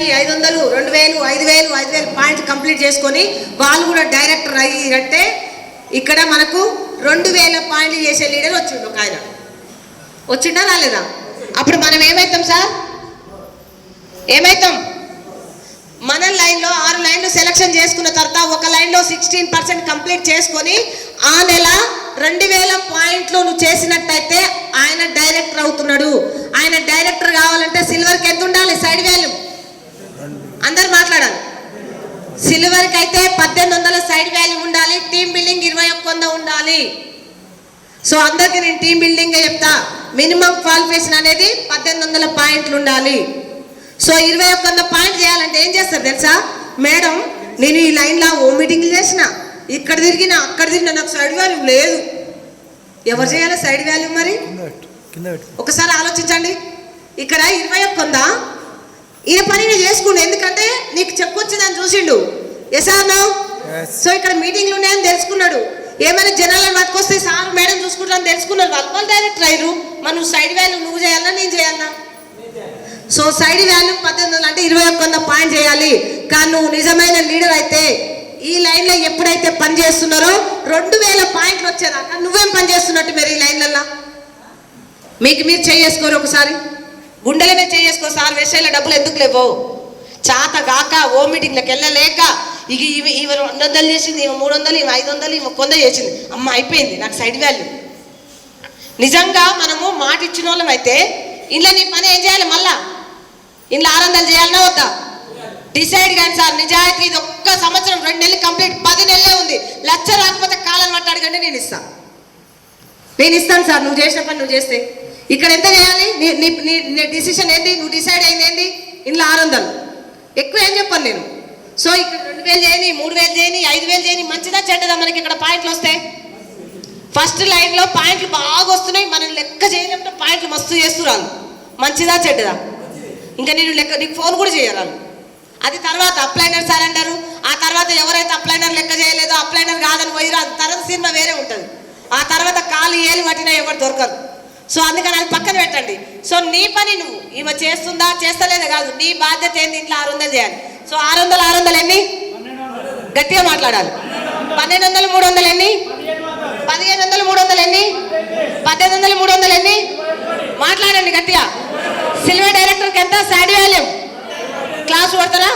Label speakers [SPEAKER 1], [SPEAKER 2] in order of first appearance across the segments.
[SPEAKER 1] 500, 2000, 5000, 5000 పాయింట్లు కంప్లీట్ చేసుకొని వాళ్ళు కూడా డైరెక్టర్ అయ్యిరట్టే ఇక్కడ మనకు 2000 పాయింట్లు చేసే లీడర్ వచ్చిండు ఒక ఆయన. వచ్చిండా రాలేదా? అప్పుడు మనం ఏమైతాం సార్? ఏమైతాం? మన లైన్లో 6 లైన్లు సెలక్షన్ చేసుకున్న తర్వాత ఒక లైన్లో 16% కంప్లీట్ చేసుకొని ఆ నెల 2000 పాయింట్లు నువ్వు చేసినట్టయితే ఆయన డైరెక్టర్ అవుతున్నాడు. ఆయన డైరెక్టర్ కావాలంటే సిల్వర్కి ఎంత ఉండాలి? సైడ్ వాల్యూ అందరు మాట్లాడాలి. సిల్వర్కి అయితే 1800 సైడ్ వాల్యూ ఉండాలి. టీమ్ బిల్డింగ్ 2100 ఉండాలి. సో అందరికి నేను టీమ్ బిల్డింగ్ చెప్తా. మినిమం క్వాలిఫికేషన్ అనేది 1800 పాయింట్లు ఉండాలి. సో 2100 పాయింట్ చేయాలంటే ఏం చేస్తారు తెలుసా? మేడం నేను ఈ లైన్లో ఓ మీటింగ్లు చేసిన, ఇక్కడ తిరిగినా అక్కడ తిరిగినా, నాకు సైడ్ వాల్యూ లేదు. ఎవరు చేయాలి సైడ్ వాల్యూ? మరి ఒకసారి ఆలోచించండి. ఇక్కడ 2100 ఈయన పని నేను చేసుకుండు, ఎందుకంటే నీకు చెప్పొచ్చిందని చూసిండు. ఎసానో సో ఇక్కడ మీటింగ్లు ఉన్నాయని తెలుసుకున్నాడు. ఏమైనా జనాలను పట్టుకొస్తే సార్ మేడం చూసుకుంటారని తెలుసుకున్నారు. వాళ్ళు డైరెక్టర్ అయ్యారు. మనం సైడ్ వాల్యూ నువ్వు చేయాలన్నా నేను చేయాలన్నా? సో సైడ్ వాల్యూ 1800 అంటే 2100 పాయింట్ చేయాలి. కానీ నువ్వు నిజమైన లీడర్ అయితే ఈ లైన్లో ఎప్పుడైతే పని చేస్తున్నారో 2000 పాయింట్లు వచ్చేదాకా నువ్వేం పని చేస్తున్నట్టు మీరు ఈ లైన్లలో మీకు మీరు చేసుకోరు. ఒకసారి గుండెల మీద చేసుకో. సార్ విషయాల డబ్బులు ఎందుకు లేవో చాత గాక ఓ మీటింగ్లకు వెళ్ళలేక ఇక ఇవి 200 చేసింది, 300, 500, 100 చేసింది. అమ్మ అయిపోయింది నాకు సైడ్ వాల్యూ. నిజంగా మనము మాట ఇచ్చిన వాళ్ళం అయితే ఇంట్లో నీ పని ఏం చేయాలి? మళ్ళా ఇంట్లో 600 చేయాలన్నా వద్దా? డిసైడ్ కానీ సార్ నిజాయితీ ఇది ఒక్క సంవత్సరం 2 నెలలు కంప్లీట్ 10 నెలలే ఉంది. 1,00,000 రాకపోతే కాలం పట్టి అడగండి, నేను ఇస్తాను సార్. నువ్వు చేసిన పని నువ్వు చేస్తే ఇక్కడ ఎంత చేయాలి? నీ డిసిషన్ ఏంటి? నువ్వు డిసైడ్ అయింది ఏంటి? ఇంట్లో 600 ఎక్కువ ఏం చెప్పాను నేను. సో ఇక్కడ 2000 చేయని, 3000 చేయని, 5000 చేయని, మంచిదా చెడ్డదా? మనకి ఇక్కడ పాయింట్లు వస్తాయి. ఫస్ట్ లైన్లో పాయింట్లు బాగా వస్తున్నాయి. మనం లెక్క చేయలేమంటే పాయింట్లు మస్తు చేస్తున్నారు. మంచిదా చెడ్డదా? ఇంకా నీకు ఫోన్ కూడా చేయరాలు. అది తర్వాత అప్లైనర్ సార్ అంటారు. ఆ తర్వాత ఎవరైతే అప్లైనర్ లెక్క చేయలేదో అప్లైనర్ కాదని పోయిరో అది తర్వాత సినిమా వేరే ఉంటుంది. ఆ తర్వాత కాలు ఏలు పట్టినా ఎవరు దొరకరు. సో అందుకని అది పక్కన పెట్టండి. సో నీ పని నువ్వు ఈమె చేస్తుందా చేస్తలేదా కాదు, నీ బాధ్యత ఏంది? ఇంట్లో 600 చేయాలి. సో 600 ఎన్ని? గట్టిగా మాట్లాడాలి. 1200 300 ఎన్ని? 1500 300 ఎన్ని? 1800 300 ఎన్ని? మాట్లాడండి గట్టిగా. సిల్వర్ డైరెక్టర్కి ఎంత సైడ్ వాల్యూ? క్లాస్ కొడతారా?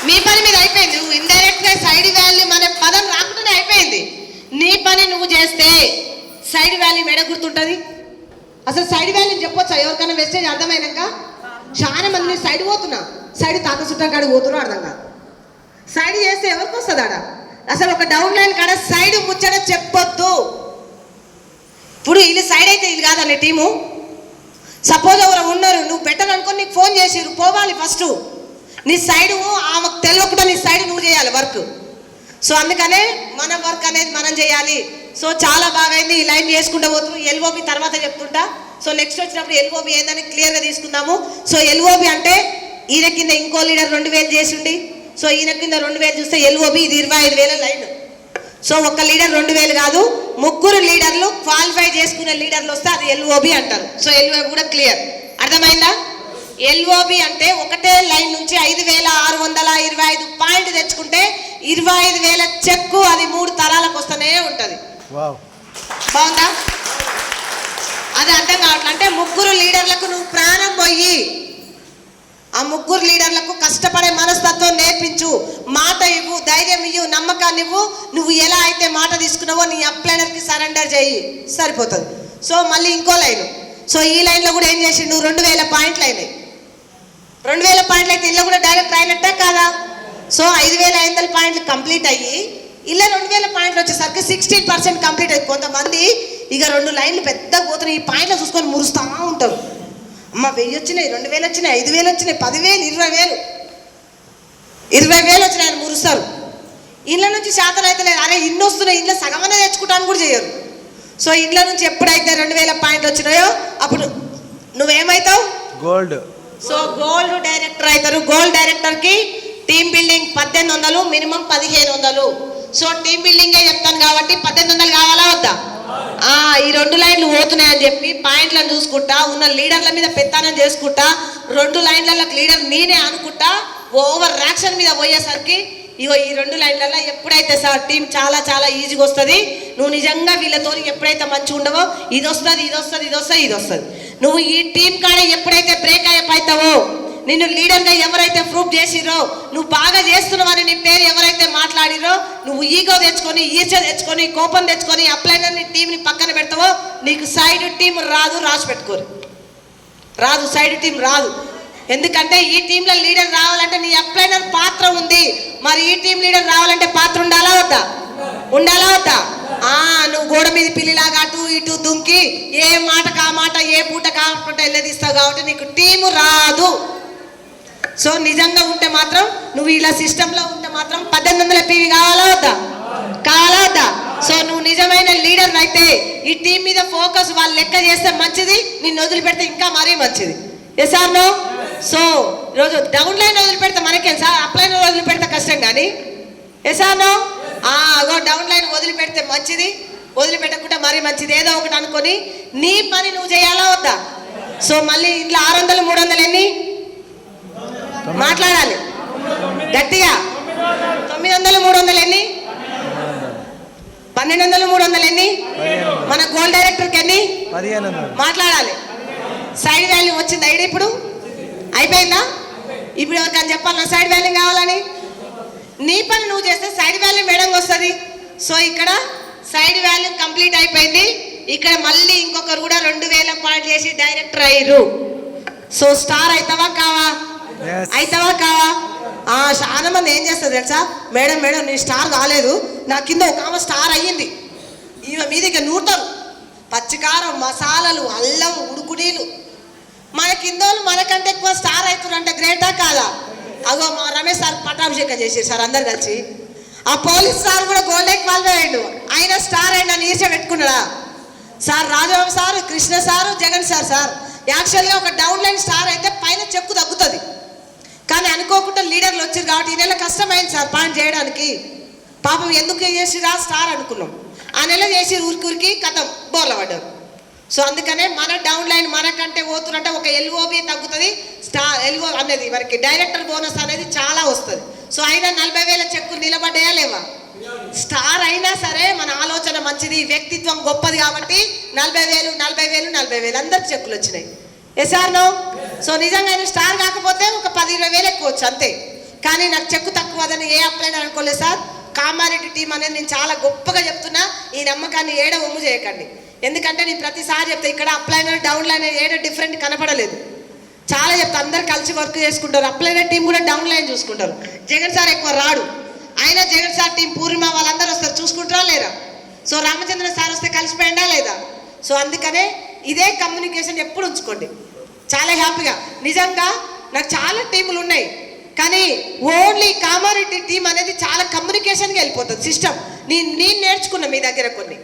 [SPEAKER 1] మీ పని మీద అయిపోయింది. నువ్వు ఇండైరెక్ట్గా సైడ్ వాల్యూ అనే పదం రాకుండానే అయిపోయింది. నీ పని నువ్వు చేస్తే సైడ్ వాల్యూ ఎడ గుర్తుంటుంది? అసలు సైడ్ వాల్యూ చెప్పొచ్చా ఎవరికైనా? మెసేజ్ అర్థమైనాక చాలా మంది సైడ్ పోతున్నా, సైడ్ తాత చుట్టా కాడికి పోతున్నా అర్థం కాదు. సైడ్ చేస్తే ఎవరికి వస్తుంది ఆడ? అసలు ఒక డౌన్ లైన్ కాడ సైడ్ ముచ్చట చెప్పొద్దు. ఇప్పుడు వీళ్ళు సైడ్ అయితే వీళ్ళు కాదండి టీము. సపోజ్ ఎవరు ఉన్నారు, నువ్వు బెటర్ అనుకో, నీకు ఫోన్ చేసిరు, పోవాలి ఫస్ట్ నీ సైడు ఆమెకు తెలియకుండా నీ సైడ్ నువ్వు చేయాలి వర్క్. సో అందుకనే మన వర్క్ అనేది మనం చేయాలి. సో చాలా బాగైంది. ఈ లైన్ చేసుకుంటూ పోతున్నాం. ఎల్ఓబి తర్వాత చెప్తుంటా. సో నెక్స్ట్ వచ్చినప్పుడు ఎల్ఓబి ఏందని క్లియర్గా తీసుకుందాము. సో ఎల్ఓబి అంటే ఈయన కింద ఇంకో లీడర్ 2000 చేసిండి. సో ఈయన కింద 2000 చూస్తే ఎల్ఓబి ఇది 25,000 లైన్. సో ఒక లీడర్ 2000 కాదు, 3 లీడర్లు క్వాలిఫై చేసుకునే లీడర్లు వస్తే అది ఎల్ఓబి అంటారు. సో ఎల్ఓబి కూడా క్లియర్ అర్థమైందా? ఎల్ఓబి అంటే ఒకటే లైన్ నుంచి 5625 పాయింట్ తెచ్చుకుంటే 25,000 చెక్కు అది 3 తరాలకు వస్తూనే ఉంటుంది. బాగుందా? అది అర్థం కావట్లే. అంటే 3 లీడర్లకు నువ్వు ప్రాణం పోయి ఆ 3 లీడర్లకు కష్టపడే మనస్తత్వం నేర్పించు. మాట ఇవ్వు, ధైర్యం ఇవ్వు, నమ్మకాన్ని ఇవ్వు. నువ్వు ఎలా అయితే మాట తీసుకున్నావో నీ అప్లైనర్కి సరెండర్ చేయి, సరిపోతుంది. సో మళ్ళీ ఇంకో లైన్. సో ఈ లైన్లో కూడా ఏం చేసిండు? 2000 పాయింట్లు అయినాయి. 2000 పాయింట్లు అయితే ఇల్లు కూడా డైరెక్ట్ అయినట్టే కాదా? సో 5500 పాయింట్లు కంప్లీట్ అయ్యి ఇలా 2000 పాయింట్లు వచ్చేసరికి 16% కంప్లీట్ అయ్యి కొంతమంది ఇక 2 లైన్లు పెద్దగా పోతున్నాయి. ఈ పాయింట్లు చూసుకొని మురుస్తూ ఉంటారు. అమ్మ 1000 వచ్చినాయి, 2000 వచ్చినాయి, 5000 వచ్చినాయి, 10,000, 20,000 వచ్చినాయి అని మురుస్తారు. ఇళ్ళ నుంచి శాతం అయితే లేదు. అరే ఇన్ని వస్తున్నాయి, ఇంట్లో సగమనే తెచ్చుకుంటాను కూడా చేయరు. సో ఇళ్ళ నుంచి ఎప్పుడైతే 2000 పాయింట్లు వచ్చినాయో అప్పుడు నువ్వేమవుతావు? గోల్డ్. సో గోల్డ్ డైరెక్టర్ అవుతారు. గోల్డ్ డైరెక్టర్కి team building 1800, minimum 1500. So team బిల్డింగే చెప్తాను కాబట్టి 1800 కావాలా వద్దా? ఈ 2 లైన్లు పోతున్నాయని చెప్పి పాయింట్లను చూసుకుంటా ఉన్న లీడర్ల మీద పెత్తానం చేసుకుంటా 2 లైన్లకు లీడర్ నేనే అనుకుంటా ఓవర్ యాక్షన్ మీద పోయేసరికి ఇగో ఈ 2 లైన్లలో ఎప్పుడైతే సార్ టీం చాలా చాలా ఈజీగా వస్తుంది. నువ్వు నిజంగా వీళ్ళతో ఎప్పుడైతే మంచిగా ఉండవో ఇది వస్తుంది ఇది వస్తుంది ఇది వస్తుంది ఇది వస్తుంది. నువ్వు ఈ టీం కాడ ఎప్పుడైతే బ్రేక్ అయిపోతావో నిన్ను లీడర్గా ఎవరైతే ప్రూఫ్ చేసిరో నువ్వు బాగా చేస్తున్నావని నీ పేరు ఎవరైతే మాట్లాడిరో నువ్వు ఈగో తెచ్చుకొని ఈర్చ తెచ్చుకొని కోపం తెచ్చుకొని అప్లైనర్ నీ టీంని పక్కన పెడతావో నీకు సైడ్ టీం రాదు. రాసి పెట్టుకోరు, రాదు, సైడ్ టీం రాదు. ఎందుకంటే ఈ టీంలో లీడర్ రావాలంటే నీ అప్లైనర్ పాత్ర ఉంది. మరి ఈ టీం లీడర్ రావాలంటే పాత్ర ఉండాలా వద్దా? ఉండాలా వద్దా? నువ్వు గోడ మీద పిల్లిలాగా అటు ఇటు దుంకి ఏ మాటకు ఆ మాట ఏ పూట కాకుండా వెళ్ళదీస్తావు కాబట్టి నీకు టీము రాదు. సో నిజంగా ఉంటే మాత్రం నువ్వు ఇలా సిస్టంలో ఉంటే మాత్రం 1800 PV కావాలా వద్దా? కావాలా వద్దా? సో నువ్వు నిజమైన లీడర్ అయితే ఈ టీం మీద ఫోకస్ వాళ్ళు లెక్క చేస్తే మంచిది, నిన్ను వదిలిపెడితే ఇంకా మరీ మంచిది. Yes or no? సో ఈరోజు డౌన్ లైన్ వదిలిపెడితే మనకేం సార్, అప్ లైన్ వదిలిపెడితే కష్టం కానీ. Yes or no? Down line వదిలిపెడితే మంచిది, వదిలిపెట్టకుండా మరీ మంచిది. ఏదో ఒకటి అనుకొని నీ పని నువ్వు చేయాలా వద్దా? సో మళ్ళీ ఇంట్లో 600 300 ఎన్ని మాట్లాడాలి గట్టిగా? 900 300 ఎన్ని? 1200 300 ఎన్ని? మన గోల్డ్ డైరెక్టర్కి ఎన్ని మాట్లాడాలి? సైడ్ వాల్యూ వచ్చింది ఐడి ఇప్పుడు అయిపోయిందా? ఇప్పుడు ఎవరికని చెప్పాలి సైడ్ వాల్యూ కావాలని? నీ పని నువ్వు చేస్తే సైడ్ వాల్యూ మేడం వస్తుంది. సో ఇక్కడ సైడ్ వాల్యూ కంప్లీట్ అయిపోయింది. ఇక్కడ మళ్ళీ ఇంకొకరు కూడా 2000 పాయింట్ చేసి డైరెక్టర్ అయ్యారు. సో స్టార్ అవుతావా కావా? అవుతావా కావా? చాలా మంది ఏం చేస్తారు తెలుసా, మేడం మేడం నీ స్టార్ కాలేదు, నా కింద ఒక ఆమె స్టార్ అయ్యింది, ఈమె మీద ఇక నూటలు పచ్చికారం మసాలాలు అల్లం ఉడుకుడీలు మన కింద వాళ్ళు మనకంటే ఎక్కువ స్టార్ అవుతారంటే గ్రేటా కాదా? అగో మా రమేష్ సార్ పట్టాభిషేకం చేసారు సార్ అందరు కలిసి. ఆ పోలీస్ సార్ కూడా గోల్డ్ క్వాలిఫై అయ్యాడు, ఆయన స్టార్ అయినా ఈర్చ పెట్టుకున్నాడా? Sir Rajababu sir, Krishna sir, Jagan sir యాక్చువల్గా ఒక డౌన్ లైన్ స్టార్ అయితే పైన చెక్కు తగ్గుతుంది. కానీ అనుకోకుండా లీడర్లు వచ్చారు కాబట్టి ఈ నెల కష్టమైంది సార్ పాయింట్ చేయడానికి. పాపం ఎందుకు చేసిరా స్టార్ అనుకున్నాం, ఆ నెల చేసి ఊరికి కథం బోర్ల పడ్డారు. సో అందుకనే మన డౌన్ లైన్ మనకంటే పోతున్నట్టే ఒక ఎల్ఓబి తగ్గుతుంది, స్టార్ ఎల్ఓ అనేది మనకి డైరెక్టర్ బోనస్ అనేది చాలా వస్తుంది. సో అయినా 40,000 చెక్కులు నిలబడ్డాయా లేవా? స్టార్ అయినా సరే మన ఆలోచన మంచిది, వ్యక్తిత్వం గొప్పది కాబట్టి 40,000 అందరికి చెక్కులు వచ్చినాయి. Yes or no? సో నిజంగా ఆయన స్టార్ కాకపోతే ఒక 10-20,000 ఎక్కువ వచ్చు అంతే. కానీ నాకు చెక్కు తక్కువదని ఏ అప్లైనర్ అనుకోలేదు సార్. కామారెడ్డి టీం అనేది నేను చాలా గొప్పగా చెప్తున్నా, ఈ నమ్మకాన్ని ఏడ ఒమ్ము చేయకండి. ఎందుకంటే నేను ప్రతిసారి చెప్తా ఇక్కడ అప్లైనర్ డౌన్ లైన్ ఏడ డిఫరెంట్ కనపడలేదు. చాలా చెప్తా, అందరు కలిసి వర్క్ చేసుకుంటారు. అప్లైనర్ టీం కూడా డౌన్ లైన్ చూసుకుంటారు. జగన్ సార్ ఎక్కువ రాడు, అయినా జగన్ సార్ టీం పూర్ణిమ వాళ్ళందరూ వస్తారు, చూసుకుంటారా లేరా? సో రామచంద్ర సార్ వస్తే కలిసిపోయిందా లేదా? సో అందుకనే ఇదే కమ్యూనికేషన్ ఎప్పుడు ఉంచుకోండి, చాలా హ్యాపీగా. నిజంగా నాకు చాలా టీములు ఉన్నాయి కానీ ఓన్లీ కామారెడ్డి టీం అనేది చాలా కమ్యూనికేషన్కి వెళ్ళిపోతుంది సిస్టమ్. నేను నేర్చుకున్నా మీ దగ్గర కొన్ని,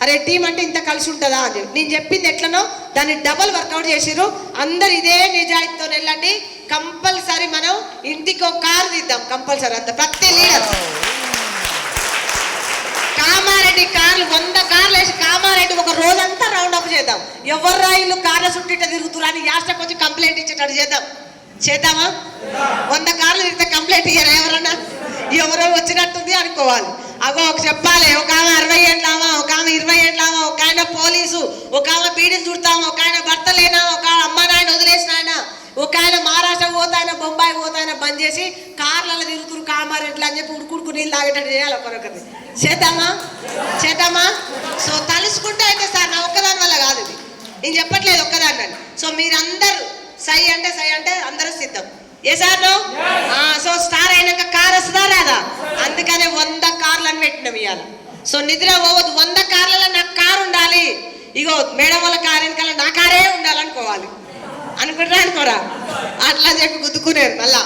[SPEAKER 1] అరే టీం అంటే ఇంత కలిసి ఉంటుందా అని. నేను చెప్పింది ఎట్లనో దాన్ని డబల్ వర్కౌట్ చేసిర్రు. అందరు ఇదే నిజాయితీతో వెళ్ళండి. కంపల్సరీ మనం ఇంటికి ఒక కారు తీద్దాం కంపల్సరీ, అంత ప్రతి లీడర్ కామారెడ్డి కార్లు 100 కార్లు వేసి కామారెడ్డి ఒక రోజంతా రౌండ్ అప్ చేద్దాం. ఎవరు రైలు కార్ల చుట్టూ తిరుగుతున్నా అని యాస్టకు వచ్చి కంప్లైంట్ ఇచ్చేటట్టు చేద్దామా? 100 కార్లు తిరిగితే కంప్లైంట్ ఇయ్యారా ఎవరన్నా? ఎవరో వచ్చినట్టుంది అనుకోవాలి. అగో ఒక చెప్పాలి, ఒక ఆమె 60 ఏండ్లామా, ఒక ఆమె 20 ఏండ్లామా, ఒక ఆయన పోలీసు, ఒక ఆమె బీడీలు చుడతామా, ఒక ఆయన భర్త లేనా, ఒక అమ్మ నాయన వదిలేసిన ఆయన, ఒక ఆయన మహారాష్ట్ర పోతాయన బొంబాయి పోతాయన బంద్ చేసి కార్లలో తిరుగుతురు కామారెడ్లు అని చెప్పి ఉడుకుడుకు నీళ్ళు తాగేటట్టు చేయాలి ఒకరొకరిని. చేద్దామా? సో తలుసుకుంటే అయితే సార్ నా ఒక్కదాని వల్ల కాదు ఇది, నేను చెప్పట్లేదు ఒక్కదాన్ని. సో మీరందరూ సై అంటే అందరూ సిద్ధం. ఏ సార్ నో? సో స్టార్ అయినాక కార్ వస్తుందా రాదా? అందుకనే 100 కార్లు అని పెట్టినాం ఇవాళ. సో నిద్ర పోవద్దు, 100 కార్లలో నాకు కారు ఉండాలి. ఇగో మేడం వాళ్ళ కారు వెనకాల నా కారే ఉండాలనుకోవాలి. అనుకుంటారా అనుకోరా? అట్లా చెప్పి గుద్దుకునేరు మళ్ళా.